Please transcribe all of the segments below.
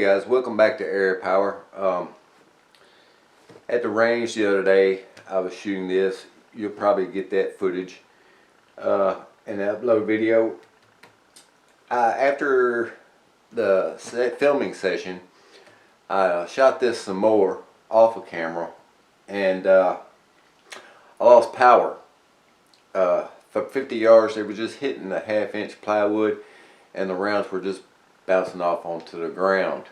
guys, welcome back to Air Power. At the range the other day, I was shooting this. You'll probably get that footage in the upload video. After the filming session, I shot this some more off of camera, and I lost power. For 50 yards, they were just hitting the 1/2 inch plywood, and the rounds were just bouncing off onto the ground.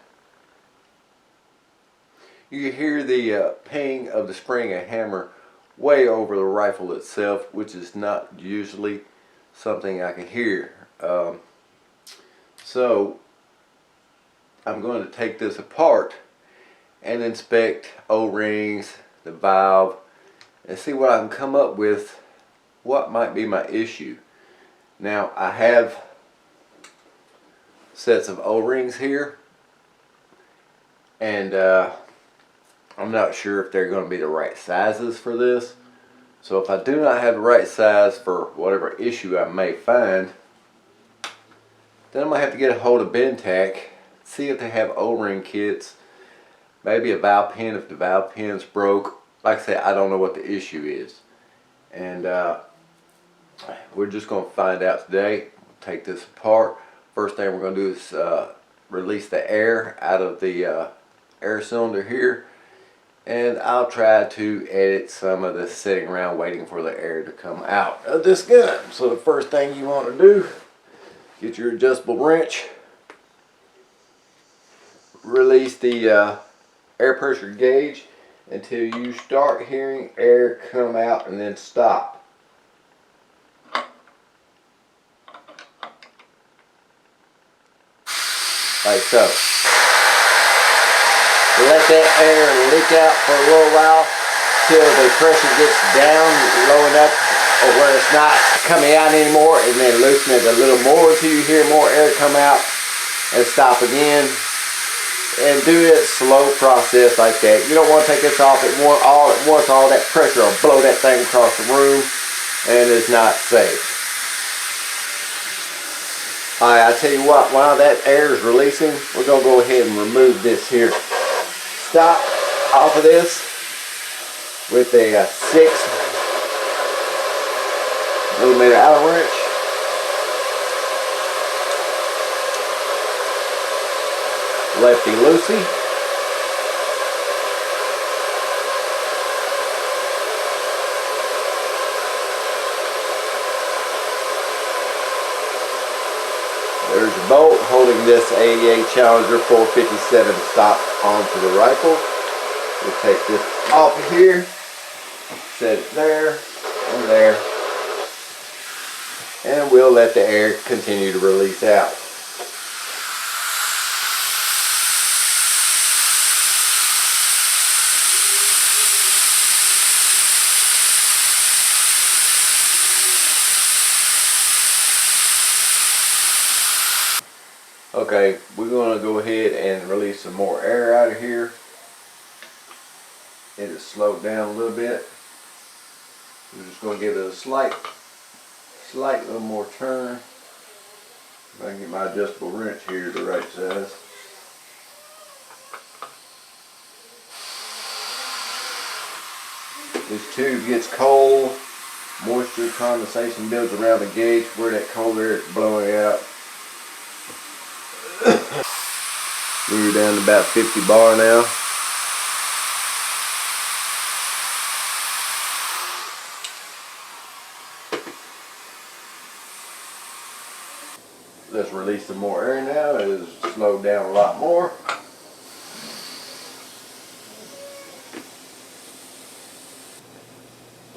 You can hear the ping of the spring and hammer way over the rifle itself, which is not usually something I can hear. So I'm going to take this apart and inspect O-rings, the valve, and see what I can come up with, what might be my issue. Now, I have sets of O-rings here, and I'm not sure if they're going to be the right sizes for this. So if I do not have the right size for whatever issue I may find, then I'm going to have to get a hold of Bentac, see if they have O-ring kits, maybe a valve pin if the valve pin's broke. Like I said, I don't know what the issue is, and we're just going to find out today. Take this apart. First thing we're going to do is release the air out of the air cylinder here, and I'll try to edit some of this sitting around waiting for the air to come out of this gun. So the first thing you want to do, get your adjustable wrench, release the air pressure gauge until you start hearing air come out, and then stop. Like so. Let that air leak out for a little while till the pressure gets down low enough or where it's not coming out anymore, and then loosen it a little more until you hear more air come out, and stop again. And do it slow process like that. You don't want to take this off all at once. All that pressure will blow that thing across the room, and it's not safe. Alright, I tell you what, while that air is releasing, we're going to go ahead and remove this here stop off of this with a 6mm Allen wrench. Lefty loosey. There's your bolt holding this AEA Challenger 457 stock onto the rifle. We'll take this off of here, set it there and there, and we'll let the air continue to release out. Okay, we're going to go ahead and release some more air out of here. It has slowed down a little bit. We're just going to give it a slight little more turn. If I can get my adjustable wrench here the right size. This tube gets cold. Moisture condensation builds around the gauge where that cold air is blowing out. We're down to about 50 bar now. Let's release some more air now. It has slowed down a lot more.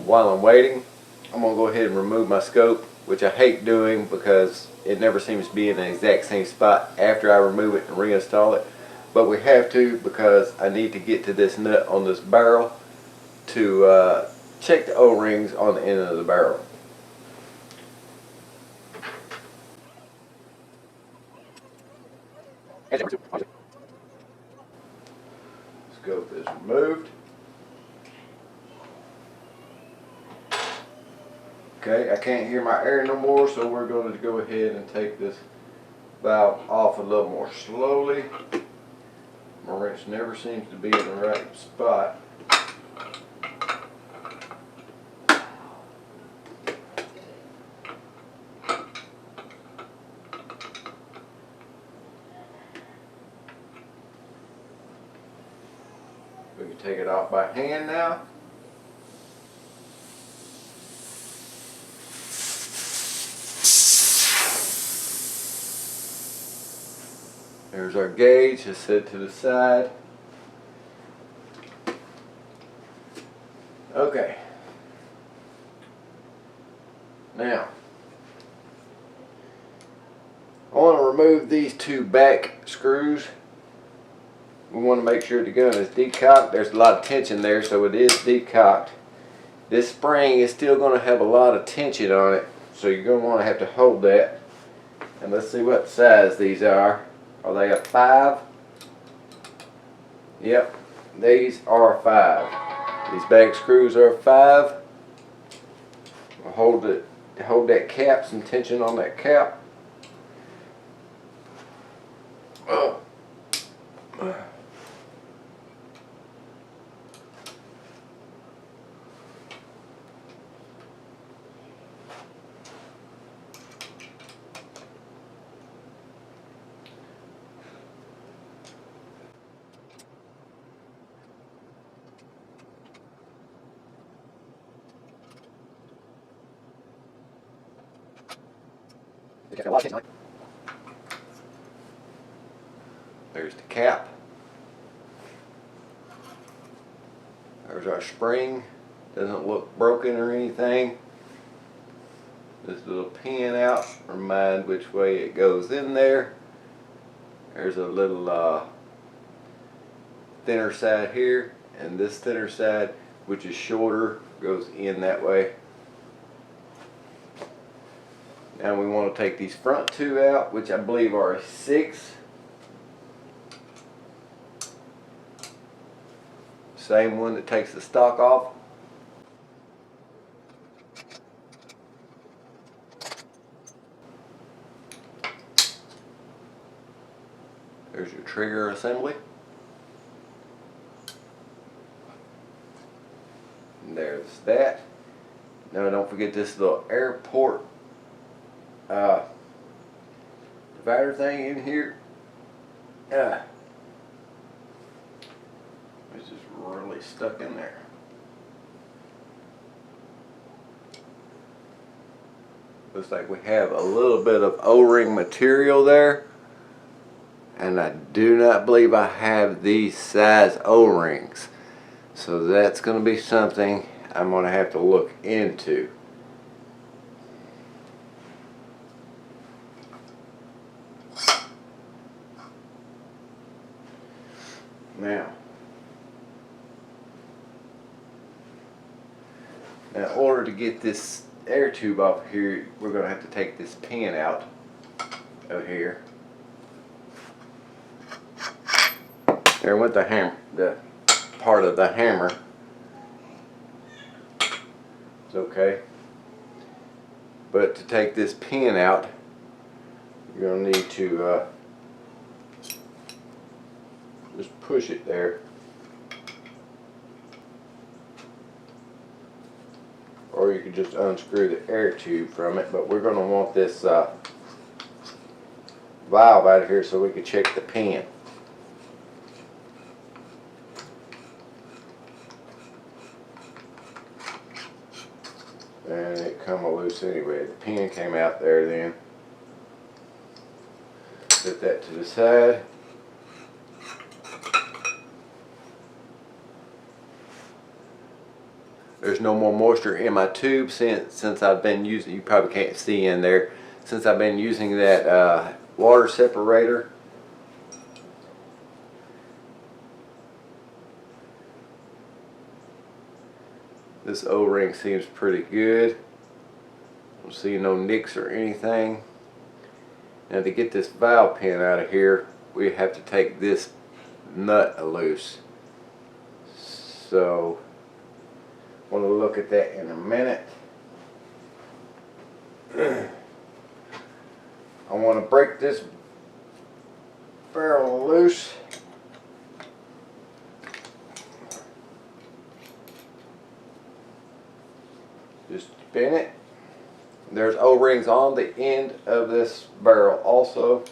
While I'm waiting, I'm going to go ahead and remove my scope, which I hate doing because it never seems to be in the exact same spot after I remove it and reinstall it. But we have to, because I need to get to this nut on this barrel to check the O-rings on the end of the barrel. Scope is removed. Okay, I can't hear my air no more, so we're going to go ahead and take this valve off a little more slowly. My wrench never seems to be in the right spot. We can take it off by hand now. There's our gauge, just set to the side. Okay. Now, I want to remove these two back screws. We want to make sure the gun is decocked. There's a lot of tension there, so it is decocked. This spring is still going to have a lot of tension on it, so you're going to want to have to hold that. And let's see what size these are. Are they a 5? Yep, these are 5. These back screws are 5. We'll hold that cap, some tension on that cap. Oh. There's the cap. There's our spring. Doesn't look broken or anything. This little pin out, remind which way it goes in there. There's a little thinner side here, and this thinner side, which is shorter, goes in that way. Now we want to take these front two out, which I believe are a 6. Same one that takes the stock off. There's your trigger assembly. And there's that. Now don't forget this little airport divider thing in here. It's just really stuck in there. Looks like we have a little bit of O-ring material there. And I do not believe I have these size O-rings. So that's going to be something I'm going to have to look into. Now, in order to get this air tube off here, we're going to have to take this pin out of here. There went the hammer, the part of the hammer. It's okay. But to take this pin out, you're going to need to just push it there. Or you could just unscrew the air tube from it, but we're going to want this valve out of here so we can check the pin. And it come loose anyway. The pin came out there then. Set that to the side. There's no more moisture in my tube since I've been using, you probably can't see in there, since I've been using that water separator. This O-ring seems pretty good. I don't see no nicks or anything. Now to get this valve pin out of here, we have to take this nut loose. So we'll look at that in a minute. I want to break this barrel loose. spin it. There's O-rings on the end of this barrel also.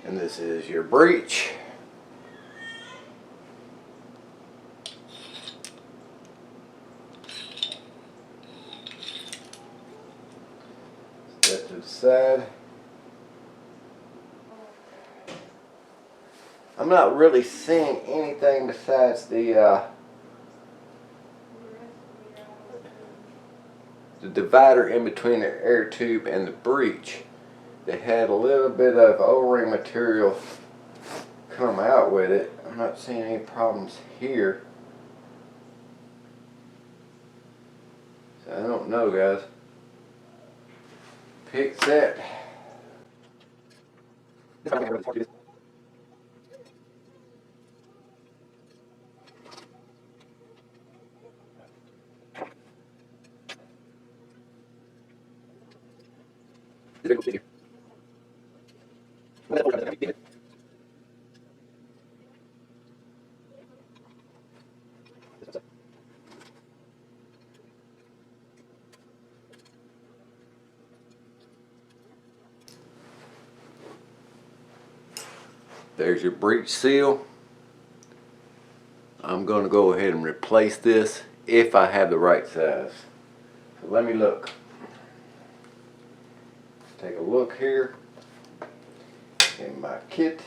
And this is your breech. Step to the side. I'm not really seeing anything besides the divider in between the air tube and the breech. They had a little bit of O-ring material come out with it. I'm not seeing any problems here. So I don't know, guys. Pick set. There's your breech seal. I'm going to go ahead and replace this if I have the right size. So let me look. Take a look here in my kit.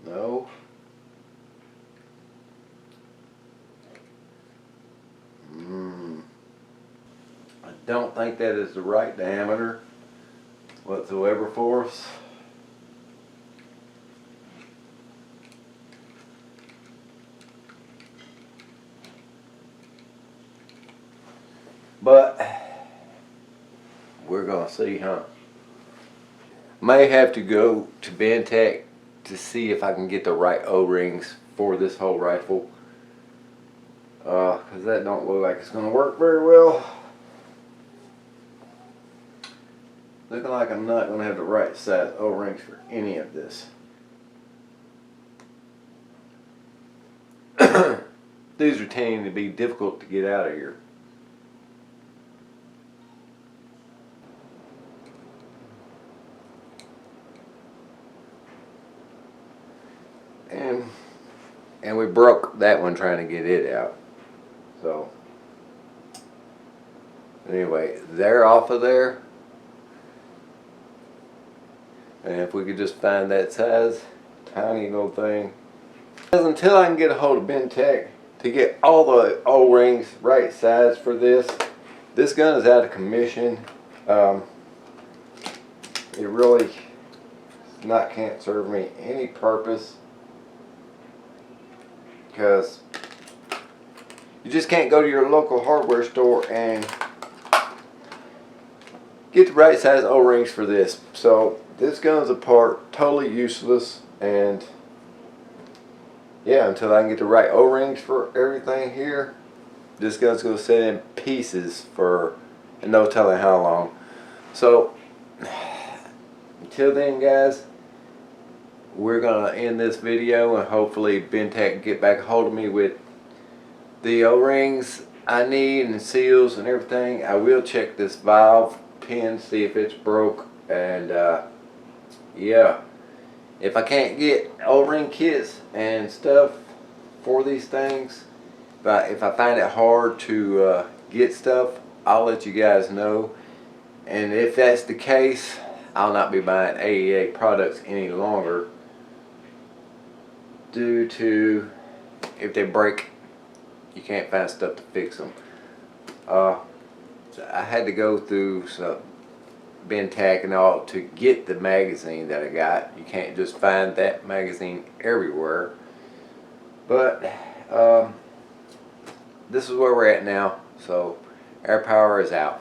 No. I don't think that is the right diameter whatsoever for us. But we're gonna see, huh? May have to go to Bentech to see if I can get the right O-rings for this whole rifle, because that don't look like it's gonna work very well. Looking like I'm not gonna have the right size O-rings for any of this. These are tending to be difficult to get out of here. And we broke that one trying to get it out. So anyway, they're off of there. And if we could just find that size, tiny little thing. Until I can get a hold of Bentech to get all the O-rings right size for this, this gun is out of commission. It really can't serve me any purpose, because you just can't go to your local hardware store and get the right size O-rings for this. So this gun's a part, totally useless, and yeah, until I can get the right O-rings for everything here, this gun's gonna sit in pieces for no telling how long. So until then, guys, we're gonna end this video, and hopefully Bentech can get back a hold of me with the O-rings I need and seals and everything. I will check this valve pin, see if it's broke, and yeah, if I can't get O-ring kits and stuff for these things, but if I find it hard to get stuff, I'll let you guys know. And if that's the case, I'll not be buying AEA products any longer, due to if they break, you can't find stuff to fix them. So I had to go through some Bentech and all to get the magazine that I got. You can't just find that magazine everywhere. But this is where we're at now. So Air Power is out.